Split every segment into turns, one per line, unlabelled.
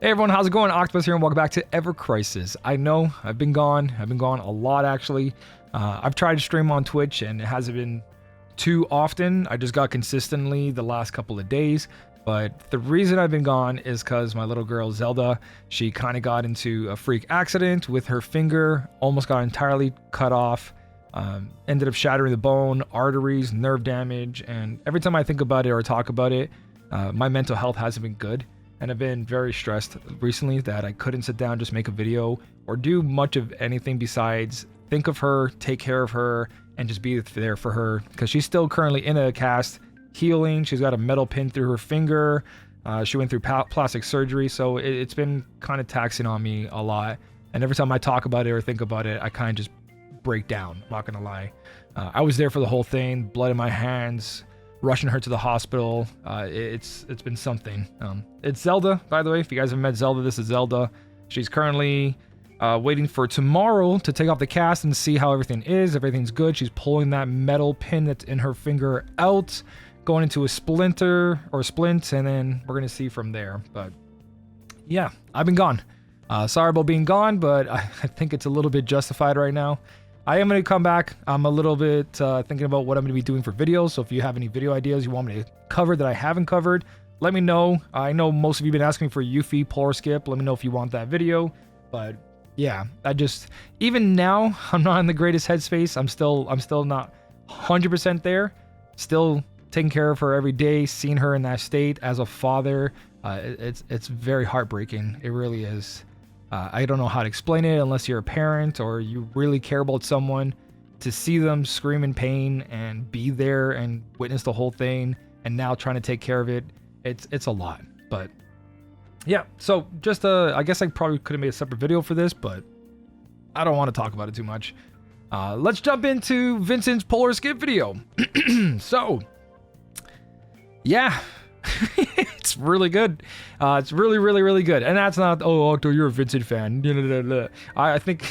Hey everyone, how's it going? Octopus here and welcome back to evercrisis. I know I've been gone a lot actually. I've tried to stream on Twitch and it hasn't been too often. I just got consistently the last couple of days, but the reason I've been gone is because my little girl Zelda, she kind of got into a freak accident with her finger, almost got entirely cut off, ended up shattering the bone, arteries, nerve damage, and every time I think about it or talk about it, my mental health hasn't been good. And I've been very stressed recently that I couldn't sit down, just make a video or do much of anything besides think of her, take care of her, and just be there for her because she's still currently in a cast, healing. She's got a metal pin through her finger. She went through plastic surgery, so it's been kind of taxing on me a lot. And every time I talk about it or think about it, I kind of just break down, not gonna lie. I was there for the whole thing, blood in my hands, rushing her to the hospital. It's been something. It's Zelda, by the way. If you guys have met Zelda, this is Zelda. She's currently waiting for tomorrow to take off the cast and see how everything is. Everything's good. She's pulling that metal pin that's in her finger out, going into a splinter or splint, and then we're gonna see from there. But yeah, I've been gone. Sorry about being gone, but I think it's a little bit justified right now. I am going to come back. I'm a little bit thinking about what I'm going to be doing for videos. So if you have any video ideas you want me to cover that I haven't covered, let me know. I know most of you have been asking me for Yuffie polar skip. Let me know if you want that video. But yeah, even now, I'm not in the greatest headspace. I'm still not 100% there. Still taking care of her every day, seeing her in that state as a father. It's very heartbreaking. It really is. I don't know how to explain it unless you're a parent or you really care about someone. To see them scream in pain and be there and witness the whole thing and now trying to take care of it, it's a lot. But yeah, so just I guess I probably could have made a separate video for this, but I don't want to talk about it too much. Let's jump into Vincent's polar skip video. So yeah. It's really good. It's really, really, really good. And that's not, oh, Octo, you're a Vincent fan. I think,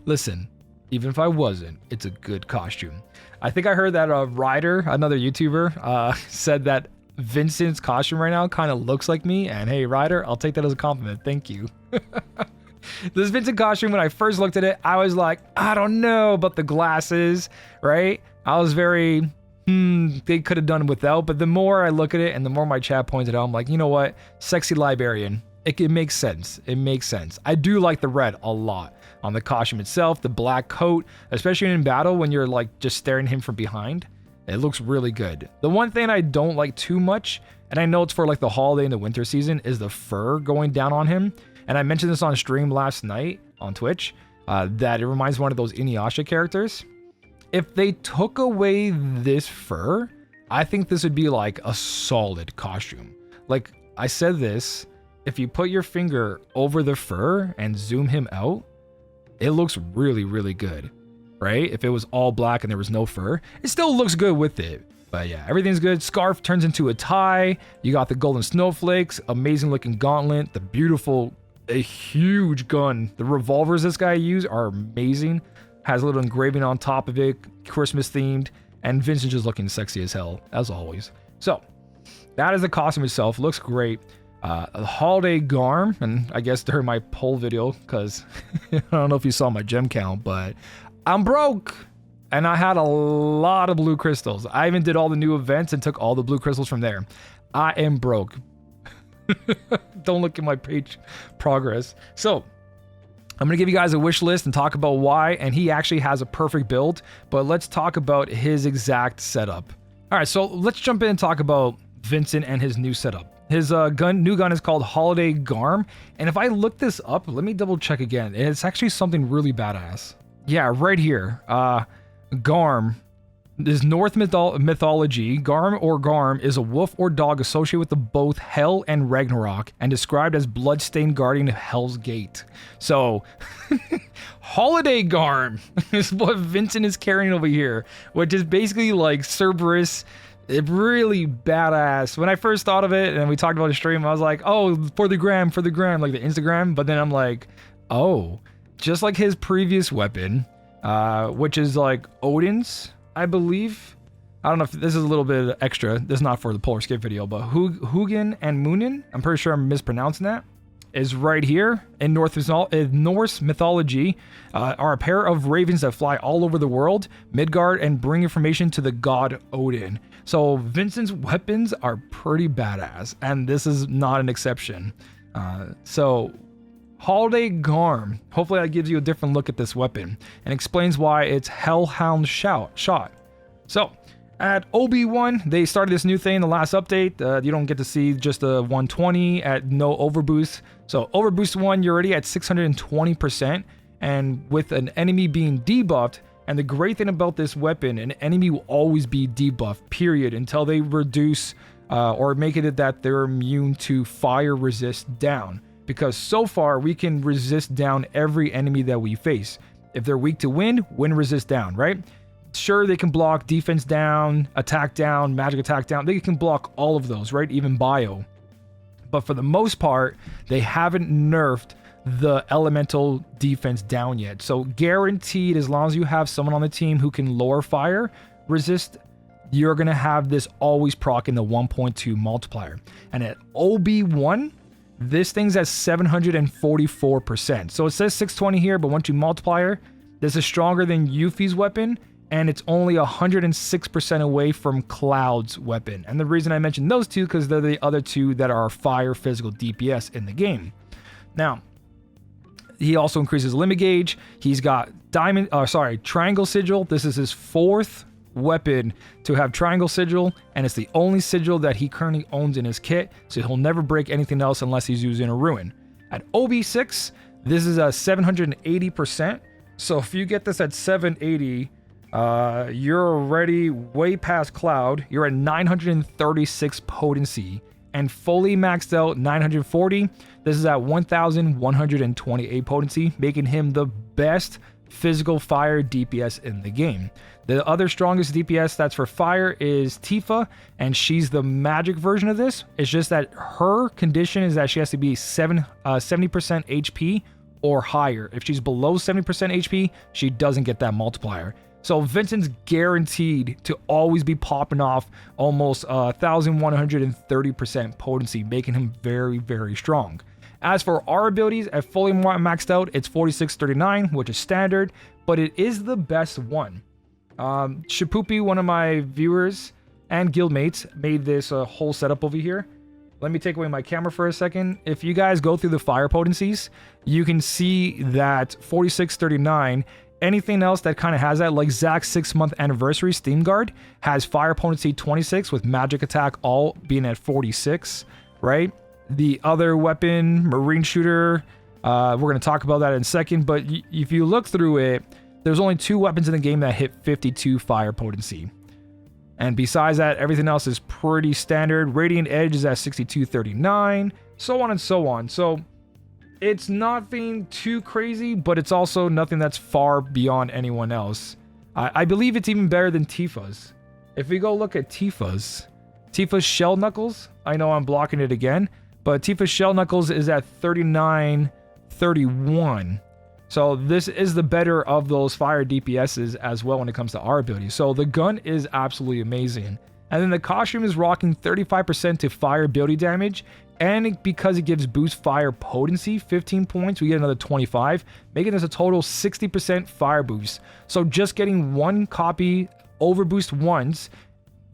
listen, even if I wasn't, it's a good costume. I think I heard that Ryder, another YouTuber, said that Vincent's costume right now kind of looks like me. And hey, Ryder, I'll take that as a compliment. Thank you. This Vincent costume, when I first looked at it, I was like, I don't know about the glasses, right? I was very... they could have done without, but the more I look at it and the more my chat points it out, I'm like, you know what? Sexy librarian. It makes sense. It makes sense. I do like the red a lot on the costume itself, the black coat, especially in battle when you're like just staring him from behind. It looks really good. The one thing I don't like too much, and I know it's for like the holiday and the winter season, is the fur going down on him. And I mentioned this on stream last night on Twitch, that it reminds me of one of those Inuyasha characters. If they took away this fur, I think this would be like a solid costume. Like I said this, if you put your finger over the fur and zoom him out, it looks really, really good, right? If it was all black and there was no fur, it still looks good with it. But yeah, everything's good. Scarf turns into a tie. You got the golden snowflakes, amazing looking gauntlet, the beautiful, a huge gun. The revolvers this guy used are amazing. Has a little engraving on top of it, Christmas themed, and Vincent just looking sexy as hell, as always. So, that is the costume itself. Looks great. The holiday Garm, and I guess during my poll video, because I don't know if you saw my gem count, but I'm broke. And I had a lot of blue crystals. I even did all the new events and took all the blue crystals from there. I am broke. Don't look at my page progress. So, I'm going to give you guys a wish list and talk about why, and he actually has a perfect build, but let's talk about his exact setup. All right, so let's jump in and talk about Vincent and his new setup. His new gun is called Holiday Garm, and if I look this up, let me double check again. It's actually something really badass. Yeah, right here. Garm. This North mythology, Garm is a wolf or dog associated with both Hell and Ragnarok and described as bloodstained guardian of Hell's Gate. So, Holiday Garm is what Vincent is carrying over here, which is basically like Cerberus, really badass. When I first thought of it and we talked about a stream, I was like, oh, for the gram, like the Instagram. But then I'm like, oh, just like his previous weapon, which is like Odin's, I believe. I don't know if this is a little bit extra. This is not for the polar skip video, but Hugin and Moonin. I'm pretty sure I'm mispronouncing that. is right here in Norse mythology, are a pair of ravens that fly all over the world, Midgard, and bring information to the god Odin. So Vincent's weapons are pretty badass, and this is not an exception. So Holiday Garm, hopefully that gives you a different look at this weapon and explains why it's Hellhound shot. So at OB1, they started this new thing in the last update. You don't get to see just the 120 at no overboost. So overboost 1, you're already at 620%, and with an enemy being debuffed. And the great thing about this weapon, an enemy will always be debuffed, period, until they reduce or make it that they're immune to fire resist down. Because so far, we can resist down every enemy that we face. If they're weak to wind resist down, right? Sure, they can block defense down, attack down, magic attack down. They can block all of those, right? Even bio. But for the most part, they haven't nerfed the elemental defense down yet. So guaranteed, as long as you have someone on the team who can lower fire resist, you're going to have this always proc in the 1.2 multiplier. And at OB1, this thing's at 744%. So it says 620 here, but 1.2 multiplier, this is stronger than Yuffie's weapon, and it's only 106% away from Cloud's weapon. And the reason I mentioned those two, because they're the other two that are fire physical DPS in the game. Now, he also increases limit gauge. He's got triangle sigil. This is his 4th weapon to have triangle sigil, and it's the only sigil that he currently owns in his kit, so he'll never break anything else unless he's using a ruin. At OB6, this is a 780%. So if you get this at 780, you're already way past Cloud. You're at 936 potency and fully maxed out 940. This is at 1128 potency, making him the best physical fire DPS in the game. The other strongest DPS that's for fire is Tifa, and she's the magic version of this. It's just that her condition is that she has to be 70% HP or higher. If she's below 70% HP, she doesn't get that multiplier. So Vincent's guaranteed to always be popping off almost 1,130% potency, making him very, very strong. As for our abilities, at fully maxed out, it's 4639, which is standard, but it is the best one. Shapoopy, one of my viewers and guildmates, made this whole setup over here. Let me take away my camera for a second. If you guys go through the fire potencies, you can see that 4639, anything else that kind of has that, like Zack's 6-month anniversary Steam Guard, has fire potency 26 with magic attack all being at 46, right? The other weapon, Marine Shooter, we're going to talk about that in a second, but if you look through it, there's only 2 weapons in the game that hit 52 fire potency. And besides that, everything else is pretty standard. Radiant Edge is at 6239, so on and so on. So it's nothing too crazy, but it's also nothing that's far beyond anyone else. I believe it's even better than Tifa's. If we go look at Tifa's Shell Knuckles, I know I'm blocking it again, but Tifa's Shell Knuckles is at 3931. So this is the better of those fire DPSs as well when it comes to our abilities. So the gun is absolutely amazing. And then the costume is rocking 35% to fire ability damage. And because it gives boost fire potency, 15 points, we get another 25, making this a total 60% fire boost. So just getting 1 copy overboost once,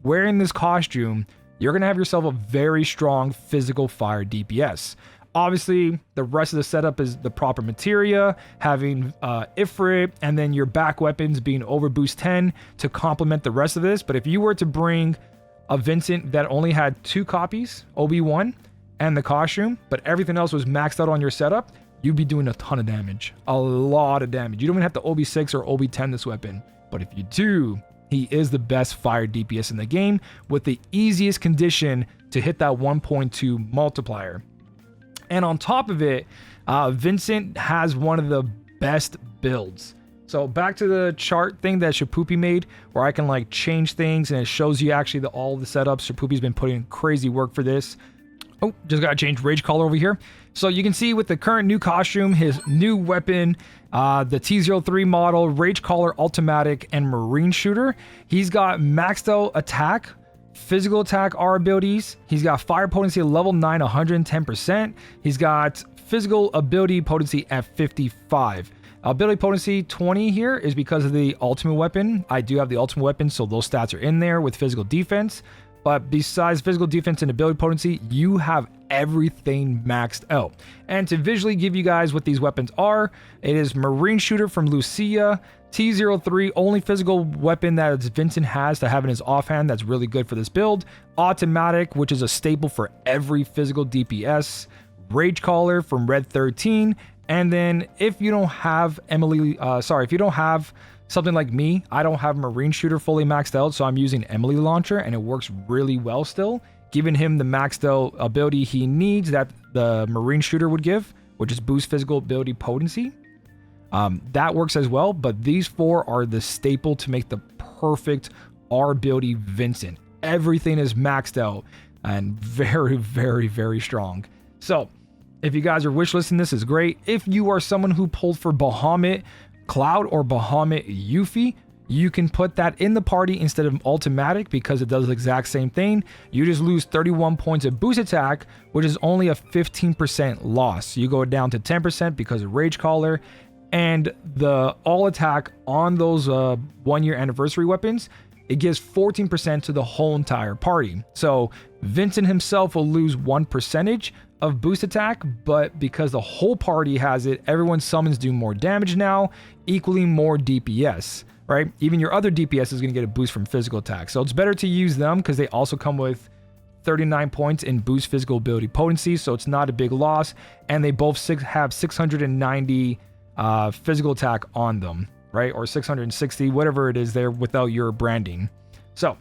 wearing this costume, you're going to have yourself a very strong physical fire DPS. Obviously, the rest of the setup is the proper materia, having Ifrit, and then your back weapons being overboost 10 to complement the rest of this. But if you were to bring a Vincent that only had 2 copies, OB1, and the costume, but everything else was maxed out on your setup, you'd be doing a ton of damage. A lot of damage. You don't even have to OB6 or OB10 this weapon. But if you do, he is the best fire DPS in the game with the easiest condition to hit that 1.2 multiplier. And on top of it, Vincent has one of the best builds. So back to the chart thing that Shapoopy made, where I can like change things and it shows you actually all the setups. Shapoopy's been putting crazy work for this. Oh, just got to change Rage Collar over here. So you can see with the current new costume, his new weapon, the T03 model, Rage Collar, Ultimatic, and Marine Shooter. He's got maxed out attack, physical attack R abilities. He's got fire potency at level 9, 110%. He's got physical ability potency at 55. Ability potency 20 here is because of the ultimate weapon. I do have the ultimate weapon, so those stats are in there with physical defense. But besides physical defense and ability potency, you have everything maxed out. And to visually give you guys what these weapons are, it is Marine Shooter from Lucia, T03, only physical weapon that Vincent has to have in his offhand that's really good for this build. Automatic, which is a staple for every physical DPS. Rage Caller from Red 13. And then if you don't have if you don't have something like me, I don't have Marine Shooter fully maxed out, so I'm using Emily Launcher, and it works really well still, giving him the maxed out ability he needs that the Marine Shooter would give, which is boost physical ability potency. That works as well, but these four are the staple to make the perfect R ability Vincent. Everything is maxed out and very, very, very strong. So if you guys are wishlisting, this is great. If you are someone who pulled for Bahamut Cloud or Bahamut Yuffie, you can put that in the party instead of automatic because it does the exact same thing. You just lose 31 points of boost attack, which is only a 15% loss. You go down to 10% because of Rage Caller, and the all attack on those 1 year anniversary weapons, it gives 14% to the whole entire party. So Vincent himself will lose 1% of boost attack, but because the whole party has it, everyone's summons do more damage now, equaling more DPS, right? Even your other DPS is going to get a boost from physical attack. So it's better to use them because they also come with 39 points in boost physical ability potency, so it's not a big loss, and they both have 690 physical attack on them, right? Or 660, whatever it is there without your branding. So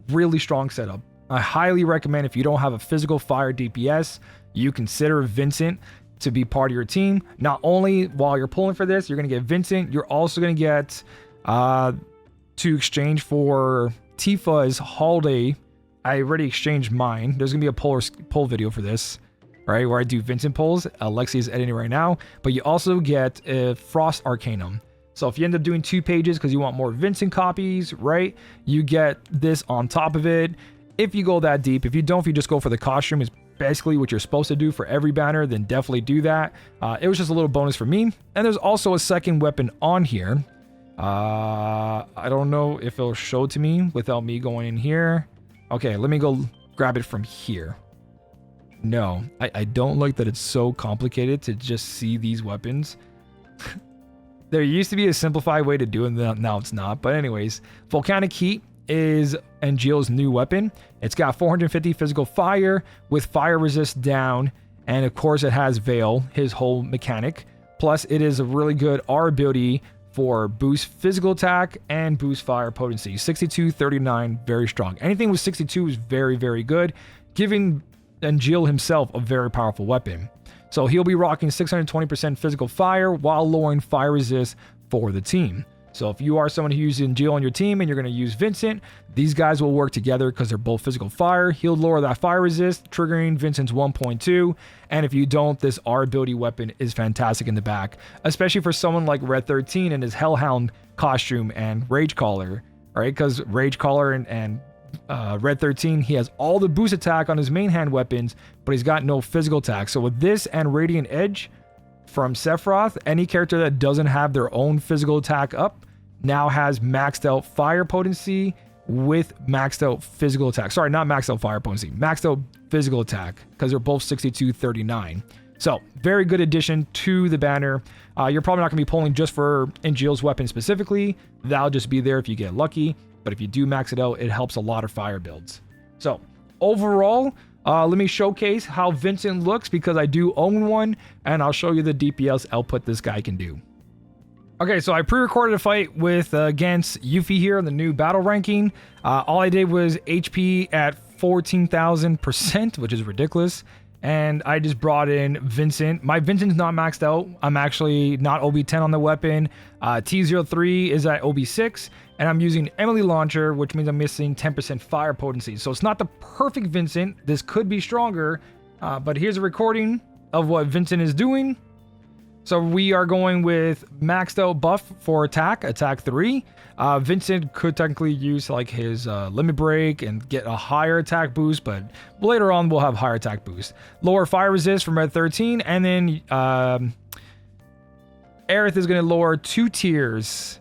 really strong setup. I highly recommend, if you don't have a physical fire DPS, you consider Vincent to be part of your team. Not only while you're pulling for this, you're going to get Vincent, you're also going to get to exchange for Tifa's holiday. I already exchanged mine. There's going to be a pull video for this, right, where I do Vincent pulls. Lexi is editing right now, but you also get a Frost Arcanum. So if you end up doing 2 pages because you want more Vincent copies, right, you get this on top of it. If you go that deep, if you don't, if you just go for the costume, is basically what you're supposed to do for every banner, then definitely do that. It was just a little bonus for me. And there's also a second weapon on here. I don't know if it'll show to me without me going in here. Okay, let me go grab it from here. No, I don't like that it's so complicated to just see these weapons. There used to be a simplified way to do it, now it's not. But anyways, Volcanic Heat is Angeal's new weapon. It's got 450 physical fire with fire resist down, and of course it has Veil, his whole mechanic. Plus it is a really good R ability for boost physical attack and boost fire potency. 62, 39, very strong. Anything with 62 is very, very good, giving Angeal himself a very powerful weapon. So he'll be rocking 620% physical fire while lowering fire resist for the team. So if you are someone who uses Angeal on your team and you're going to use Vincent, these guys will work together because they're both physical fire. He'll lower that fire resist, triggering Vincent's 1.2. And if you don't, this R ability weapon is fantastic in the back, especially for someone like Red 13 and his Hellhound costume and Rage Caller, right? Because Rage Caller and Red 13, he has all the boost attack on his main hand weapons, but he's got no physical attack. So with this and Radiant Edge from Sephiroth, any character that doesn't have their own physical attack up now has maxed out fire potency with maxed out physical attack. Sorry, not maxed out fire potency, maxed out physical attack, because they're both 62, 39. So very good addition to the banner. You're probably not going to be pulling just for Angeal's weapon specifically. That'll just be there if you get lucky. But if you do max it out, it helps a lot of fire builds. So overall, let me showcase how Vincent looks because I do own one, and I'll show you the DPS output this guy can do. Okay, so I pre-recorded a fight with against Yuffie here on the new battle ranking. All I did was HP at 14,000%, which is ridiculous. And I just brought in Vincent. My Vincent's not maxed out. I'm actually not OB10 on the weapon. T03 is at OB6. And I'm using Emily Launcher, which means I'm missing 10% fire potency. So it's not the perfect Vincent. This could be stronger. But here's a recording of what Vincent is doing. So we are going with maxed out buff for attack 3. Vincent could technically use like his limit break and get a higher attack boost, but later on we'll have higher attack boost. Lower fire resist from red 13, and then Aerith is going to lower 2 tiers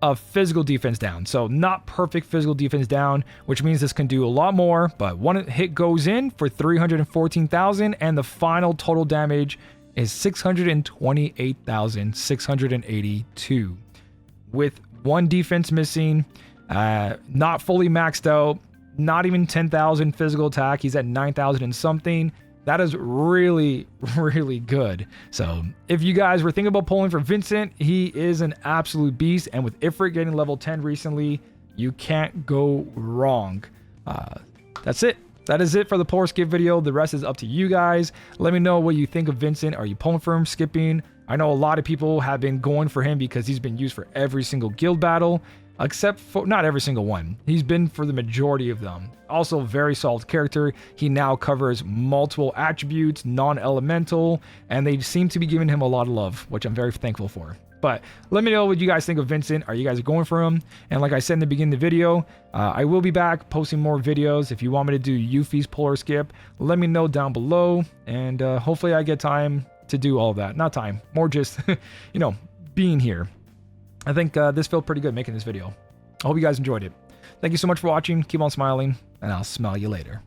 of physical defense down. So not perfect physical defense down, which means this can do a lot more, but one hit goes in for 314,000, and the final total damage is 628,682 with 1 defense missing, not fully maxed out, not even 10,000 physical attack. He's at 9,000 and something. That is really, really good. So if you guys were thinking about pulling for Vincent, he is an absolute beast. And with Ifrit getting level 10 recently, you can't go wrong. That's it. That is it for the pull or skip video. The rest is up to you guys. Let me know what you think of Vincent. Are you pulling for him, skipping? I know a lot of people have been going for him because he's been used for every single guild battle, except for not every single one. He's been for the majority of them. Also, very solid character. He now covers multiple attributes, non-elemental, and they seem to be giving him a lot of love, which I'm very thankful for. But let me know what you guys think of Vincent. Are you guys going for him? And like I said in the beginning of the video, I will be back posting more videos. If you want me to do Yuffie's pull or skip, let me know down below. And hopefully I get time to do all of that. Not time, more just, you know, being here. I think this felt pretty good making this video. I hope you guys enjoyed it. Thank you so much for watching. Keep on smiling, and I'll smell you later.